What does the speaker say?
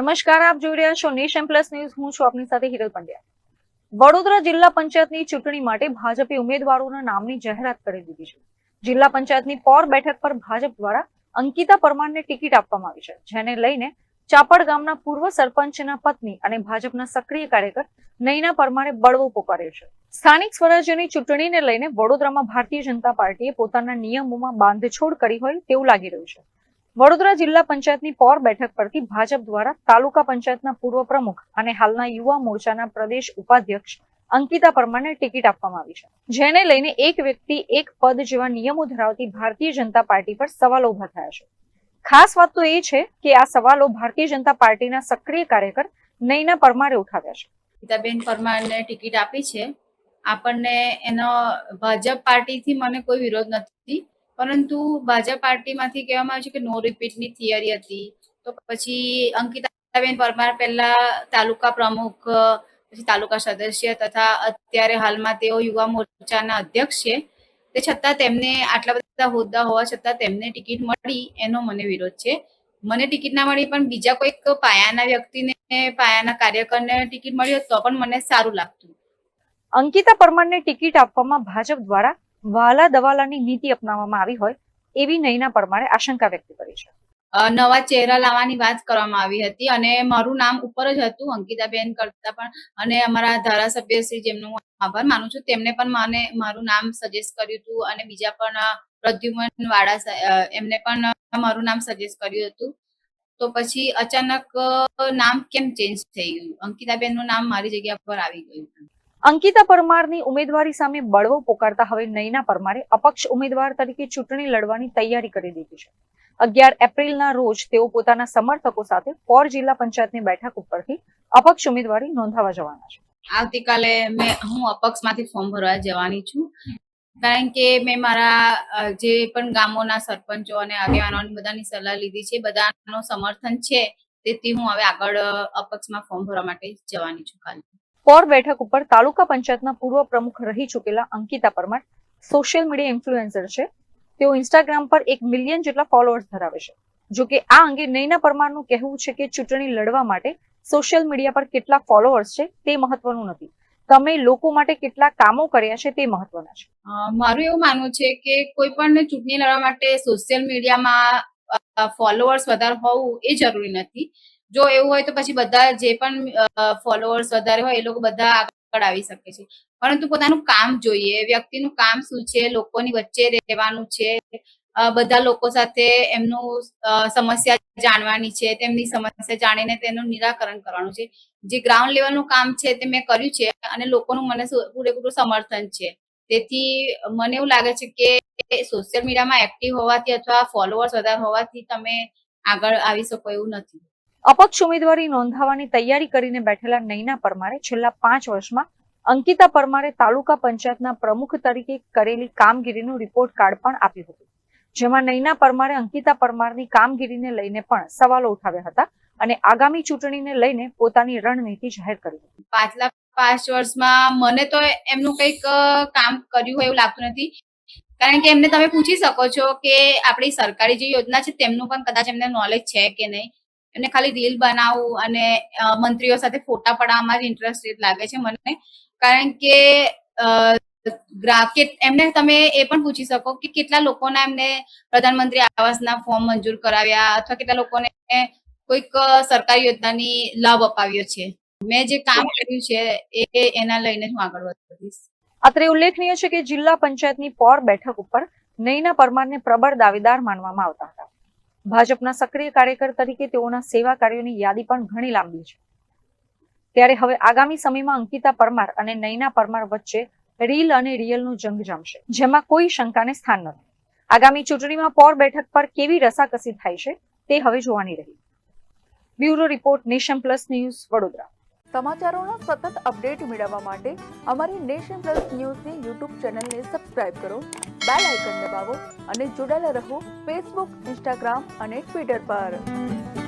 નમસ્કાર, આપ જોઈ રહ્યા છો નેશન પ્લસ ન્યૂઝ. હું છું આપની સાથે હિરલ પંડ્યા. વડોદરા જિલ્લા પંચાયતની ચૂંટણી માટે ભાજપે ઉમેદવારોના નામની જાહેરાત કરી દીધી છે. જિલ્લા પંચાયતની પોર બેઠક પર ભાજપ દ્વારા અંકિતા પરમારને ટિકિટ આપવામાં આવી છે, જેને લઈને ચાપડ ગામના પૂર્વ સરપંચના પત્ની અને ભાજપના સક્રિય કાર્યકર નયના પરમારે બળવો પોકાર્યો છે. સ્થાનિક સ્વરાજ્યની ચૂંટણીને લઈને વડોદરામાં ભારતીય જનતા પાર્ટીએ પોતાના નિયમોમાં બાંધછોડ કરી હોય તેવું લાગી રહ્યું છે. વડોદરા જિલ્લા પંચાયતની પોર બેઠક પરથી ભાજપ દ્વારા તાલુકા પંચાયતના પૂર્વ પ્રમુખ અને હાલના યુવા મોરચાના પ્રદેશ ઉપાધ્યક્ષ અંકિતા પરમારને ટિકિટ આપવામાં આવી છે, જેને લઈને એક વ્યક્તિ એક પદ જેવા નિયમો ધરાવતી ભારતીય જનતા પાર્ટી પર સવાલો ઉભા થયા છે. ખાસ વાત તો એ છે કે આ સવાલો ભારતીય જનતા પાર્ટીના સક્રિય કાર્યકર નયના પરમારે ઉઠાવ્યા છે. અંકિતાબેન પરમારને ટિકિટ આપી છે. આપણને એનો ભાજપ પાર્ટીથી મને કોઈ વિરોધ નથી, પરંતુ ભાજપ પાર્ટીમાંથી કહેવામાં આવ્યું છે કે નો રિપીટની થિયરી હતી. તો પછી અંકિતાબેન પરમાર પહેલા તાલુકા પ્રમુખ, પછી તાલુકા સદસ્ય તથા અત્યારે હાલમાં તેઓ યુવા મોરચાના અધ્યક્ષ છે. તે છતાં તેમને આટલા બધા હોદ્દા હોવા છતાં તેમને ટિકિટ મળી એનો મને વિરોધ છે. મને ટિકિટ ના મળી પણ બીજા કોઈક પાયાના વ્યક્તિને, પાયાના કાર્યકરને ટિકિટ મળી હોત તો પણ મને સારું લાગતું. અંકિતા પરમારને ટિકિટ આપવામાં ભાજપ દ્વારા વાલા દવાલાની નીતિ અપનાવવામાં આવી હોય એવી નયના પરમારે આશંકા વ્યક્ત કરી છે. નવા ચહેરા લાવવાની વાત કરવામાં આવી હતી અને મારું નામ ઉપર જ હતું અંકિતાબેન કરતા પણ, અને અમારા ધારાસભ્ય શ્રી, જેમનો હું આભાર માનું છું, તેમને પણ મને મારું નામ સજેસ્ટ કર્યું હતું અને બીજા પણ પ્રદ્યુમન વાળા એમને પણ મારું નામ સજેસ્ટ કર્યું હતું. તો પછી અચાનક નામ કેમ ચેન્જ થઈ ગયું? અંકિતાબેનનું નામ મારી જગ્યા પર આવી ગયું. અંકિતા પરમારની ઉમેદવારી સામે બળવો પોકારતા હવે નયના પરમારે અપક્ષ ઉમેદવાર તરીકે ચૂંટણી લડવાની તૈયારી કરી દીધી છે. 11 એપ્રિલના રોજ તેઓ પોતાના સમર્થકો સાથે પોર જિલ્લા પંચાયતની બેઠક ઉપરથી અપક્ષ ઉમેદવારી નોંધાવવા જવાના છે. આવતીકાલે હું અપક્ષમાંથી ફોર્મ ભરવા જવાની છું, કારણ કે મેં મારા જે પણ ગામોના સરપંચો અને આગેવાનોની બધાની સલાહ લીધી છે, બધાનો સમર્થન છે, તેથી હું હવે આગળ અપક્ષમાં ફોર્મ ભરવા માટે જવાની છું. કાલે પોર બેઠક ઉપર તાલુકા પંચાયતના પૂર્વ પ્રમુખ રહી ચૂકેલા Ankita Parmar social media influencer છે. તેઓ ઇન્સ્ટાગ્રામ પર 1 મિલિયન જેટલા ફોલોઅર્સ ધરાવે છે. જો કે આ અંગે નયના પરમારનું કહેવું છે કે ચૂંટણી લડવા માટે સોશિયલ મીડિયા પર કેટલા ફોલોઅર્સ છે તે મહત્વનું નથી, તમે લોકો માટે કેટલા કામો કર્યા છે તે મહત્વના છે. મારું એવું માનવું છે કે કોઈ પણ ચૂંટણી લડવા માટે સોશિયલ મીડિયામાં ફોલોઅર્સ વધારે હોવું એ જરૂરી નથી. જો એવું હોય તો પછી બધા જે પણ ફોલોઅર્સ વધારે હોય એ લોકો બધા આગળ આવી શકે છે, પરંતુ પોતાનું કામ જોઈએ. વ્યક્તિનું કામ શું છે, લોકોની વચ્ચે રહેવાનું છે, બધા લોકો સાથે એમનું સમસ્યા જાણવાની છે, તેમની સમસ્યા જાણીને તેનું નિરાકરણ કરવાનું છે. જે ગ્રાઉન્ડ લેવલનું કામ છે તે મેં કર્યું છે અને લોકોનું મને પૂરેપૂરું સમર્થન છે. તેથી મને એવું લાગે છે કે સોશિયલ મીડિયામાં એક્ટિવ હોવાથી અથવા ફોલોઅર્સ વધારે હોવાથી તમે આગળ આવી શકો એવું નથી. અપક્ષ ઉમેદવારી નોંધાવવાની તૈયારી કરીને બેઠેલા નયના પરમારે છેલ્લા 5 વર્ષમાં અંકિતા પરમારે તાલુકા પંચાયતના પ્રમુખ તરીકે કરેલી કામગીરીનું રિપોર્ટ કાર્ડ પણ આપ્યું હતું, જેમાં નયના પરમારે અંકિતા પરમારની કામગીરીને લઈને પણ સવાલો ઉઠાવ્યા હતા અને આગામી ચૂંટણીને લઈને પોતાની રણનીતિ જાહેર કરી હતી. પાછલા 5 વર્ષમાં મને તો એમનું કંઈક કામ કર્યું હોય એવું લાગતું નથી, કારણ કે એમને તમે પૂછી શકો છો કે આપણી સરકારી જે યોજના છે તેમનું પણ કદાચ એમને નોલેજ છે કે નહીં. એમને ખાલી રીલ બનાવવું અને મંત્રીઓ સાથે ફોટા પડાવવામાં જ ઇન્ટરેસ્ટેડ લાગે છે મને, કારણ કે એમને તમે એ પણ પૂછી શકો કે કેટલા લોકોના એમને પ્રધાનમંત્રી આવાસના ફોર્મ મંજૂર કરાવ્યા અથવા કેટલા લોકોને કોઈક સરકારી યોજનાની લાભ અપાવ્યો છે. મેં જે કામ કર્યું છે એના લઈને હું આગળ વધીશ. અત્રે ઉલ્લેખનીય છે કે જિલ્લા પંચાયતની પોર બેઠક ઉપર નયના પરમારને પ્રબળ દાવેદાર માનવામાં આવતા હતા. ભાજપના સક્રિય કાર્યકર તરીકે તેઓના સેવા કાર્યોની યાદી પણ ઘણી લાંબી છે. ત્યારે હવે આગામી સમયમાં અંકિતા પરમાર અને નયના પરમાર વચ્ચે રીલ અને રિયલનો જંગ જામશે, જેમાં કોઈ શંકાને સ્થાન નથી. આગામી ચૂંટણીમાં પોર બેઠક પર કેવી રસાકસી થાય છે તે હવે જોવાની રહી. Bureau report, nation plus news, Vadodara. સમાચારોના સતત અપડેટ મેળવવા માટે અમારી નેશન પ્લસ ન્યૂઝની યુટ્યુબ ચેનલને સબસ્ક્રાઇબ કરો, બેલ આઇકન દબાવો અને જોડાયેલા રહો ફેસબુક, ઇન્સ્ટાગ્રામ અને ટ્વિટર પર.